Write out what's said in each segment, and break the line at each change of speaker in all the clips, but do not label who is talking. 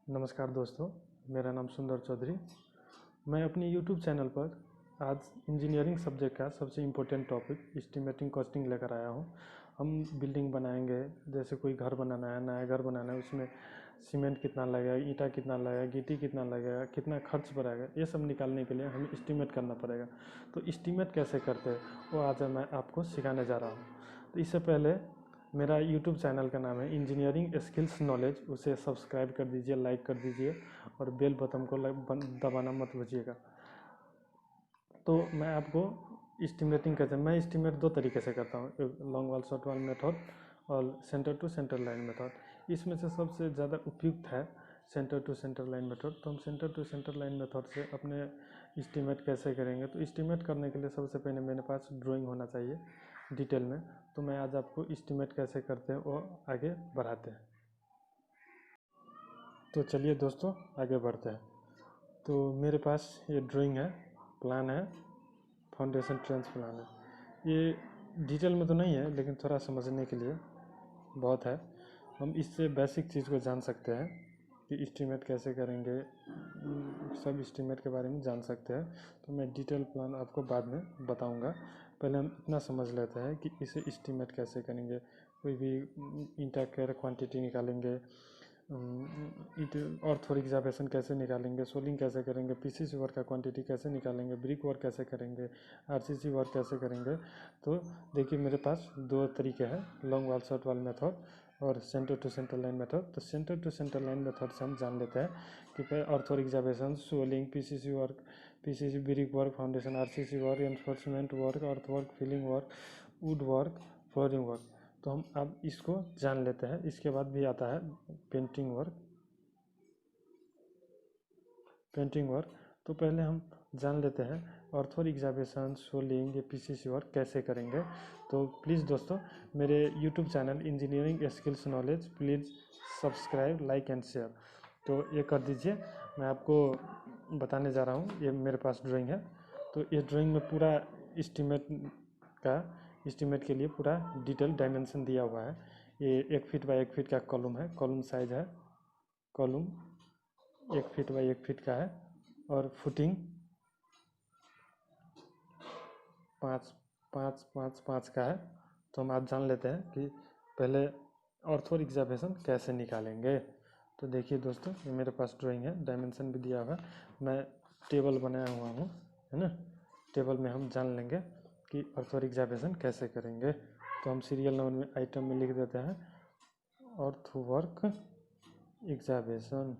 नमस्कार दोस्तों, मेरा नाम सुंदर चौधरी। मैं अपनी YouTube चैनल पर आज इंजीनियरिंग सब्जेक्ट का सबसे इम्पोर्टेंट टॉपिक एस्टिमेटिंग कॉस्टिंग लेकर आया हूँ। हम बिल्डिंग बनाएंगे, जैसे कोई घर बनाना है, नया घर बनाना है, उसमें सीमेंट कितना लगेगा, ईंटा कितना लगेगा, गिट्टी कितना लगेगा, कितना खर्च पड़ेगा, ये सब निकालने के लिए हमें एस्टिमेट करना पड़ेगा। तो एस्टिमेट कैसे करते हैं वो आज मैं आपको सिखाने जा रहा हूँ। तो इससे पहले मेरा YouTube चैनल का नाम है इंजीनियरिंग स्किल्स नॉलेज, उसे सब्सक्राइब कर दीजिए, लाइक कर दीजिए और बेल बटन को दबाना मत भूलिएगा। तो मैं आपको एस्टिमेटिंग कैसे, मैं एस्टिमेट दो तरीके से करता हूँ, एक लॉन्ग वाल शॉर्ट वाल मेथड और centre to centre line method. इसमें से सबसे ज़्यादा उपयुक्त है centre to centre line method. तो हम centre to centre line method से अपने एस्टिमेट कैसे करेंगे। तो एस्टिमेट करने के लिए सबसे पहले मेरे पास ड्राइंग होना चाहिए डिटेल में। तो मैं आज आपको एस्टिमेट कैसे करते हैं वो आगे बढ़ाते हैं। तो चलिए दोस्तों आगे बढ़ते हैं। तो मेरे पास ये ड्राइंग है, प्लान है, फाउंडेशन ट्रेंच प्लान है। ये डिटेल में तो नहीं है लेकिन थोड़ा समझने के लिए बहुत है। हम इससे बेसिक चीज़ को जान सकते हैं कि एस्टिमेट कैसे करेंगे, सब एस्टिमेट के बारे में जान सकते हैं। तो मैं डिटेल प्लान आपको बाद में बताऊंगा। पहले हम इतना समझ लेते हैं कि इसे एस्टिमेट कैसे करेंगे। कोई भी ईंटा का क्वांटिटी निकालेंगे, ऑर्थो एग्जावेशन कैसे निकालेंगे, सोलिंग कैसे करेंगे, पीसीसी वर्क का क्वांटिटी कैसे निकालेंगे, ब्रिक वर्क कैसे करेंगे, आरसीसी वर्क कैसे करेंगे। तो देखिए मेरे पास दो तरीके हैं, लॉन्ग वाल शॉर्ट वाल मेथड और centre to centre line method. तो centre to centre line method से हम जान लेते हैं कि earth excavation, soling, PCC work, PCC brick work, foundation, RCC work, enforcement work, earth work, filling work, wood work, flooring work. तो हम अब इसको जान लेते हैं। इसके बाद भी आता है पेंटिंग वर्क, पेंटिंग वर्क। तो पहले हम जान लेते हैं ऑर्थो एग्जावेशन, सोलिंग, या पीसीसी वर्क कैसे करेंगे। तो प्लीज़ दोस्तों मेरे YouTube channel engineering skills knowledge please subscribe, like and share तो ये कर दीजिए। मैं आपको बताने जा रहा हूँ, ये मेरे पास ड्राइंग है। तो इस ड्राइंग में पूरा एस्टिमेट के लिए पूरा डिटेल डायमेंशन दिया हुआ है। ये 1 फीट बाई 1 फीट का कॉलम है, कॉलम साइज है, कॉलम 1 फीट बाई 1 फीट का है और फुटिंग 5 का है। तो हम आज जान लेते हैं कि पहले ऑर्थो एग्जावेशन कैसे निकालेंगे। तो देखिए दोस्तों ये मेरे पास ड्राइंग है, डायमेंशन भी दिया हुआ है, मैं टेबल बनाया हुआ हूँ, है ना। टेबल में हम जान लेंगे कि ऑर्थो एग्जावेशन कैसे करेंगे। तो हम सीरियल नंबर में आइटम में लिख देते हैं ऑर्थो वर्क एग्जावेशन।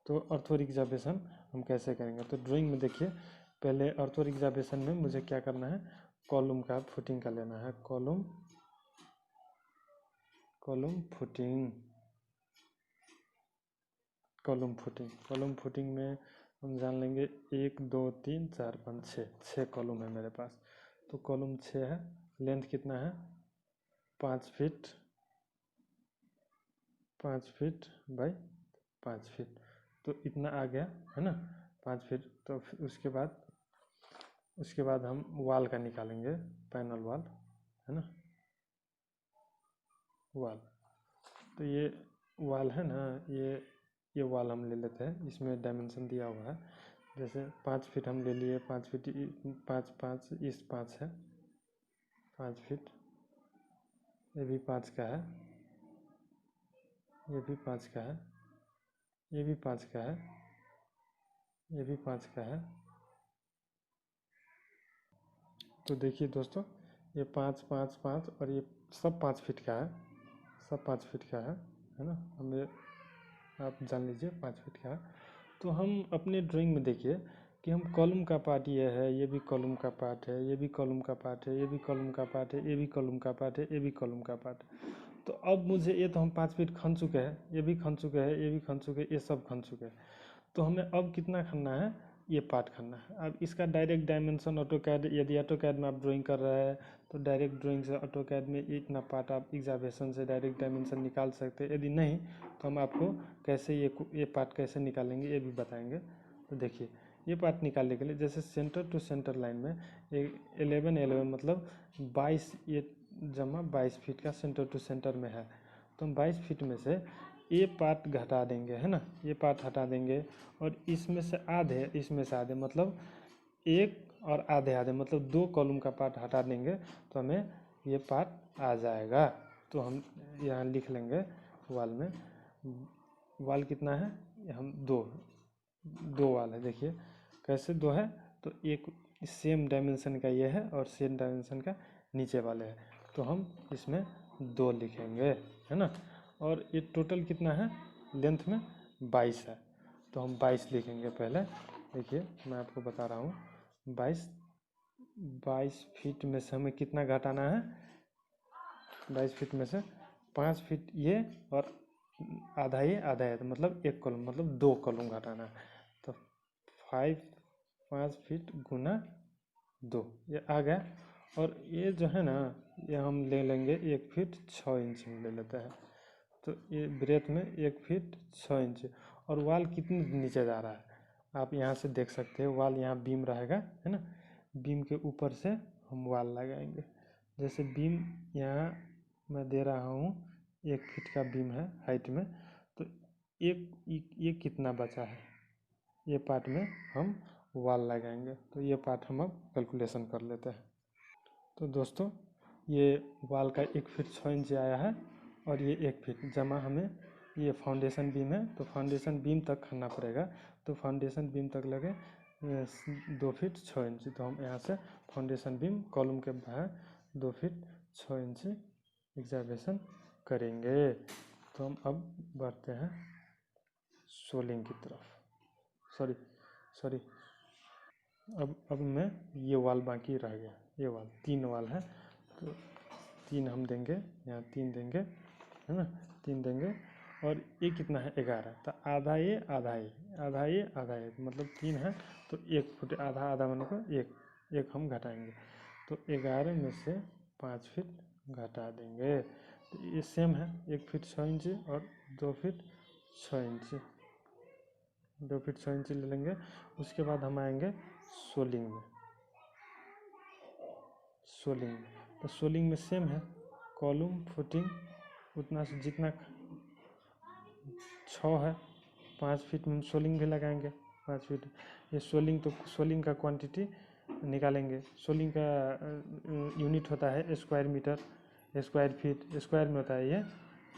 तो ऑर्थो एग्जावेशन हम कैसे करेंगे। तो ड्राइंग में देखिए पहले ऑर्थो एग्जावेशन में मुझे क्या करना है, कॉलम का फुटिंग का लेना है, कॉलम फुटिंग, कॉलम फुटिंग में हम जान लेंगे 1 2 3 4 5 6 कॉलम है मेरे पास। तो कॉलम 6 है, लेंथ कितना है 5 फीट बाई 5 फीट। तो इतना आ गया है ना 5 फीट। तो उसके बाद हम वाल का निकालेंगे, पैनल वाल, है ना, वाल। तो ये वाल है ना, ये वाल हम ले लेते हैं। इसमें डायमेंशन दिया हुआ है, जैसे 5 फीट हम ले लिए, 5 फीट 5 इस 5 है 5 फीट। ये भी 5 का है, ये भी 5 का है, ये भी 5 का है, ये भी 5 का है। तो देखिए दोस्तों ये 5 5 5 और ये सब 5 फीट का है, सब 5 फीट का है ना। हमें आप जान लीजिए 5 फीट का है। तो हम अपने ड्राइंग में देखिए कि हम कॉलम का पार्ट ये है, ये भी कॉलम का पार्ट है, ये भी कॉलम का पार्ट है, ये भी कॉलम का पार्ट है, ये भी कॉलम का पार्ट है, ये भी कॉलम का पार्ट है। तो अब मुझे ये तो हम 5 फीट खन चुके हैं, ये भी खन चुके हैं, ये भी खन चुके हैं, ये सब खन चुके हैं। तो हमें अब कितना खनना है, ये पार्ट खनना है। अब इसका डायरेक्ट डायमेंशन ऑटोकैड, यदि ऑटोकैड में आप ड्राइंग कर रहे हैं तो डायरेक्ट ड्राइंग से ऑटोकैड में इतना पार्ट आप एग्जावेशन से डायरेक्ट डायमेंशन निकाल सकते हैं। यदि नहीं तो हम आपको कैसे ये पार्ट कैसे निकालेंगे ये भी बताएंगे। तो देखिए ये पार्ट निकालने के लिए जैसे सेंटर टू सेंटर लाइन में 11 11 मतलब 22 ये जमा 22 फीट का सेंटर टू सेंटर में है। तो हम 22 फीट में से ये पार्ट घटा देंगे, है ना, ये पार्ट हटा देंगे और इसमें से आधे, इसमें से आधे मतलब एक और आधे आधे मतलब 2 कॉलम का पार्ट हटा देंगे तो हमें ये पार्ट आ जाएगा। तो हम यहाँ लिख लेंगे वाल में, वाल कितना है, हम दो वाल है, देखिए कैसे दो है, तो एक सेम डायमेंशन का ये है और सेम डायमेंशन का नीचे वाले है, तो हम इसमें 2 लिखेंगे, है ना। और ये टोटल कितना है लेंथ में 22 है, तो हम 22 लिखेंगे पहले। देखिए मैं आपको बता रहा हूँ, 22 फीट में से हमें कितना घटाना है, 22 फीट में से 5 फीट ये और आधा ये आधा है, तो मतलब 1 कॉलम मतलब 2 कॉलम घटाना है। तो 5 फीट गुना 2 ये आ गया। और ये जो है ना, ये हम ले लेंगे 1 फीट 6 इंच में ले लेते हैं, तो ये ब्रेथ में 1 फीट 6 इंच। और वाल कितने नीचे जा रहा है आप यहाँ से देख सकते हैं, वाल यहाँ बीम रहेगा, है ना, बीम के ऊपर से हम वाल लगाएंगे। जैसे बीम यहाँ मैं दे रहा हूँ 1 फीट का बीम है हाइट में, तो ये कितना बचा है, ये पार्ट में हम वाल लगाएंगे। तो ये पार्ट हम अब कैलकुलेशन कर लेते हैं। तो दोस्तों ये वाल का 1 फीट 6 इंच आया है और ये 1 फीट जमा हमें ये फाउंडेशन बीम है, तो फाउंडेशन बीम तक करना पड़ेगा, तो फाउंडेशन बीम तक लगे 2 फीट 6 इंच। तो हम यहाँ से फाउंडेशन बीम कॉलम के बाहर 2 फीट 6 इंच एग्जामिनेशन करेंगे। तो हम अब बढ़ते हैं सोलिंग की तरफ, सॉरी अब मैं ये वाल बाकी रह गया, ये वाल 3 वाल है, तो 3 हम देंगे, यहाँ 3 देंगे, है ना, 3 देंगे। और ये कितना है 11, तो आधा ये आधा ये आधा ये आधा ये मतलब 3 है, तो 1 फुट आधा आधा बने को एक हम घटाएंगे, तो 11 में से 5 फीट घटा देंगे। तो ये सेम है 1 फीट 6 इंच और 2 फीट 6 इंच, 2 फीट 6 इंच ले लेंगे। उसके बाद हम आएंगे सोलिंग में, तो सोलिंग में सेम है, कॉलम फुटिंग उतना से जितना 6 है, 5 फीट में सोलिंग भी लगाएंगे 5 फीट। ये सोलिंग का क्वांटिटी निकालेंगे। सोलिंग का यूनिट होता है square metre, square feet, square में होता है, ये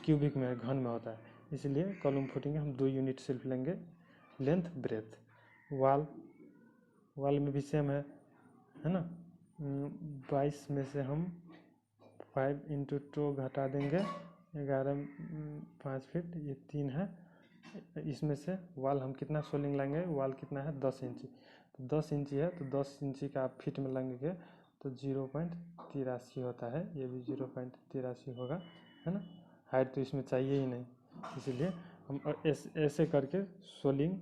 क्यूबिक में घन में होता है, इसलिए कॉलम फुटिंग हम 2 यूनिट सिर्फ लेंगे, लेंथ ब्रेथ। वाल में भी सेम है ना, 22 में से हम 5 इंटू 2 घटा देंगे, 11 5 फीट ये 3 है। इसमें से वाल हम कितना सोलिंग लेंगे, वाल कितना है 10 इंची, तो 10 इंची है, तो 10 इंची का आप फीट में लेंगे तो 0.83 होता है, ये भी 0.83 होगा, है ना। हाइट तो इसमें चाहिए ही नहीं, इसीलिए हम ऐसे करके सोलिंग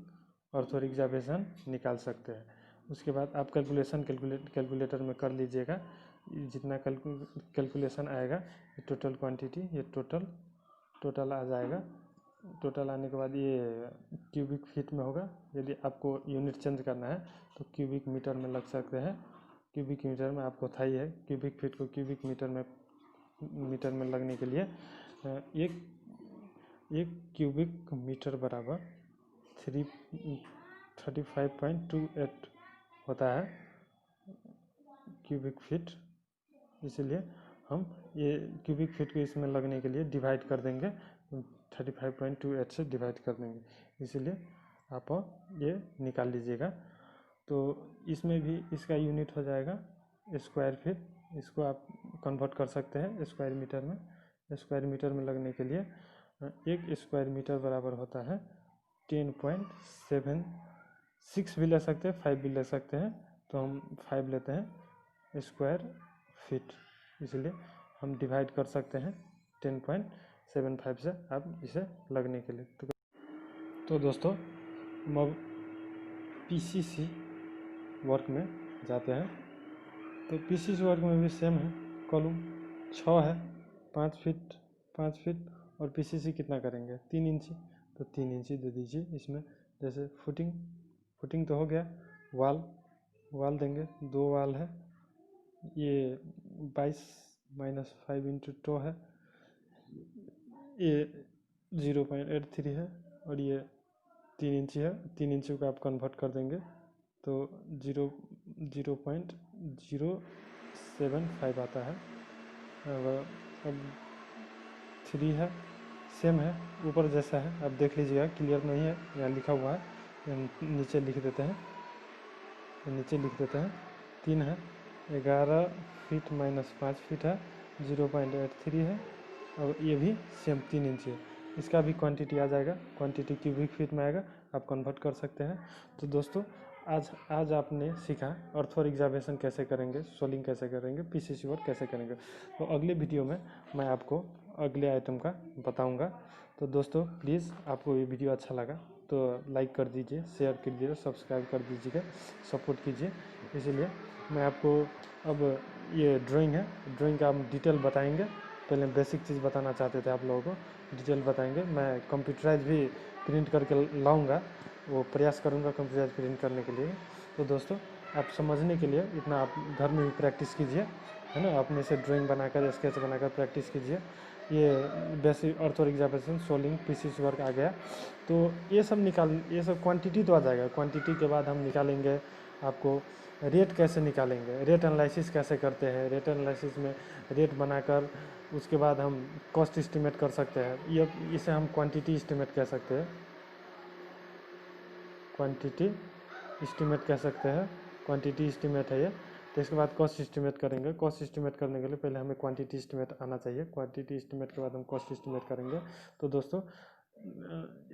ऑर्थोरिग्जावेशन निकाल सकते हैं। उसके बाद आप कैलकुलेटर में कर लीजिएगा, जितना कैलकुलेशन आएगा, ये टोटल क्वांटिटी, ये टोटल आ जाएगा। टोटल आने के बाद ये क्यूबिक फीट में होगा, यदि आपको यूनिट चेंज करना है तो क्यूबिक मीटर में लग सकते हैं। क्यूबिक मीटर में आपको था ही है, क्यूबिक फीट को क्यूबिक मीटर में लगने के लिए एक क्यूबिक मीटर बराबर 35.28 होता है क्यूबिक फीट, इसलिए हम ये क्यूबिक फीट को इसमें लगने के लिए डिवाइड कर देंगे, 35.28 से डिवाइड कर देंगे, इसलिए आप ये निकाल लीजिएगा। तो इसमें भी इसका यूनिट हो जाएगा स्क्वायर फीट, इसको आप कन्वर्ट कर सकते हैं स्क्वायर मीटर में। स्क्वायर मीटर में लगने के लिए एक स्क्वायर मीटर बराबर होता है 10.76 भी ले सकते हैं, 5 भी ले सकते हैं, तो हम 5 लेते हैं स्क्वायर फीट, इसलिए हम डिवाइड कर सकते हैं 10.75 से आप इसे लगने के लिए। तो दोस्तों हम अब पीसीसी वर्क में जाते हैं। तो पीसीसी वर्क में भी सेम है, कॉलम 6 है, 5 फीट और पीसीसी कितना करेंगे 3 इंची, तो 3 इंची दे दीजिए इसमें। जैसे फुटिंग तो हो गया, वाल देंगे, 2 वाल है, ये 22 - 5 इंटू 2 है, ये 0.83 है और ये 3 इंची है। 3 इंची को आप कन्वर्ट कर देंगे तो 0.075 आता है। अब 3 है, सेम है, ऊपर जैसा है। अब देख लीजिएगा, क्लियर नहीं है, यहाँ लिखा हुआ है, नीचे लिख देते हैं, 3 है, 11 फीट माइनस 5 फीट है, 0.83 है। और ये भी सेम 3 इंच है। इसका भी क्वांटिटी आ जाएगा, क्वांटिटी क्यूबिक फीट में आएगा, आप कन्वर्ट कर सकते हैं। तो दोस्तों आज आपने सीखा अर्थ और एग्जावेशन कैसे करेंगे, सोलिंग कैसे करेंगे, पीसीसी वर्क कैसे करेंगे। तो अगले वीडियो में मैं आपको अगले आइटम का बताऊंगा। तो दोस्तों प्लीज़, आपको ये वीडियो अच्छा लगा तो लाइक कर दीजिए, शेयर कीजिए, सब्सक्राइब कर दीजिएगा, सपोर्ट कीजिए। इसीलिए मैं आपको अब ये ड्राइंग है, ड्राइंग का हम डिटेल बताएंगे। पहले बेसिक चीज़ बताना चाहते थे आप लोगों को, डिटेल बताएंगे। मैं कंप्यूटराइज भी प्रिंट करके लाऊंगा, वो प्रयास करूंगा कंप्यूटराइज प्रिंट करने के लिए। तो दोस्तों, आप समझने के लिए इतना आप घर में भी प्रैक्टिस कीजिए, है ना, अपने से ड्राइंग बनाकर, स्केच बनाकर प्रैक्टिस कीजिए। ये बेसिक अर्थ और एग्जावेशन, सोलिंग, पीसीसी वर्क आ गया। तो ये सब क्वांटिटी तो आ जाएगा। क्वांटिटी के बाद हम निकालेंगे आपको रेट कैसे निकालेंगे, रेट एनालिसिस कैसे करते हैं। रेट एनालिसिस में रेट बनाकर उसके बाद हम कॉस्ट एस्टिमेट कर सकते हैं। ये इसे हम क्वांटिटी एस्टिमेट कह सकते हैं, क्वांटिटी एस्टिमेट कह सकते हैं, क्वांटिटी एस्टिमेट है ये। तो इसके बाद कॉस्ट एस्टिमेट करेंगे। कॉस्ट एस्टिमेट करने के लिए पहले हमें क्वांटिटी एस्टिमेट आना चाहिए। क्वांटिटी एस्टिमेट के बाद हम कॉस्ट एस्टिमेट करेंगे। तो दोस्तों,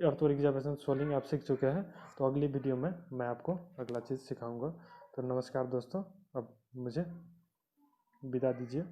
अर्थ और एग्जावेशन, सोलिंग आप सीख चुके हैं। तो अगली वीडियो में मैं आपको अगला चीज़ सिखाऊंगा। तो नमस्कार दोस्तों, अब मुझे विदा दीजिए।